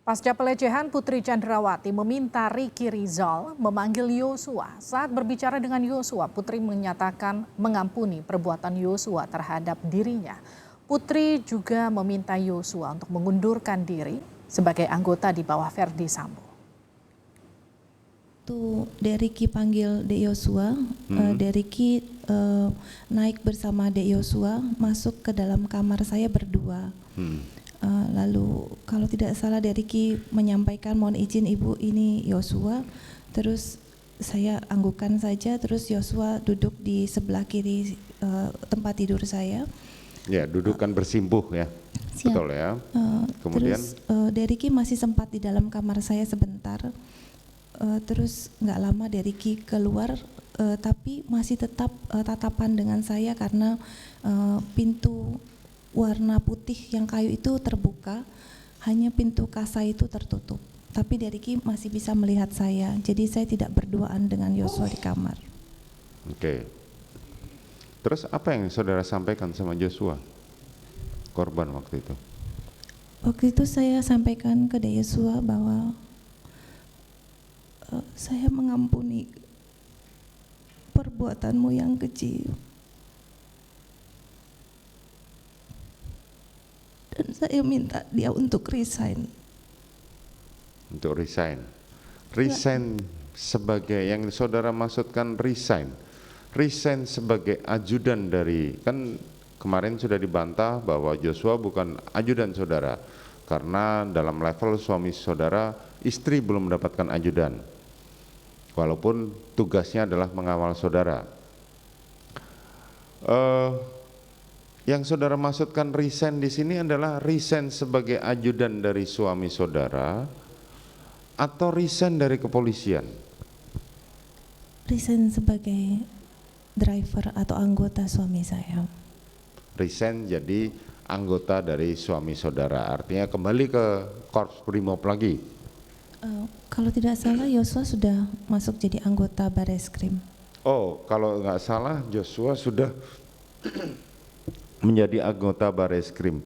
Pasca pelecehan, Putri Chandrawati meminta Riki Rizal memanggil Yosua. Saat berbicara dengan Yosua, Putri menyatakan mengampuni perbuatan Yosua terhadap dirinya. Putri juga meminta Yosua untuk mengundurkan diri sebagai anggota di bawah Verdi Sambo. Waktu Deriki panggil Dek Yosua, Deriki naik bersama Dek Yosua masuk ke dalam kamar saya berdua. Lalu kalau tidak salah Deriki menyampaikan mohon izin ibu ini Yosua, terus saya anggukan saja, terus Yosua duduk di sebelah kiri tempat tidur saya. Ya, dudukkan bersimpuh ya. Siap. Betul ya. Kemudian terus Deriki masih sempat di dalam kamar saya sebentar. Terus nggak lama Deriki keluar, tapi masih tetap tatapan dengan saya karena pintu warna putih yang kayu itu terbuka, hanya pintu kasa itu tertutup. Tapi Deriki masih bisa melihat saya, jadi saya tidak berduaan dengan Yosua di kamar. Oke. Terus apa yang saudara sampaikan sama Joshua, korban waktu itu? Waktu itu saya sampaikan ke Dek Yosua bahwa saya mengampuni perbuatanmu yang keji. Dan saya minta dia untuk resign. Untuk resign. Resign sebagai yang saudara maksudkan resign. Resign sebagai ajudan dari, kan kemarin sudah dibantah bahwa Joshua bukan ajudan saudara. Karena dalam level suami saudara, istri belum mendapatkan ajudan. Walaupun tugasnya adalah mengawal saudara. Yang saudara maksudkan resign di sini adalah resign sebagai ajudan dari suami saudara atau resign dari kepolisian? Resign sebagai driver atau anggota suami saya. Resign jadi anggota dari suami saudara, artinya kembali ke Korps Brimob lagi. Kalau tidak salah Yosua sudah masuk jadi anggota Bareskrim. Oh, kalau nggak salah Joshua sudah menjadi anggota Bareskrim.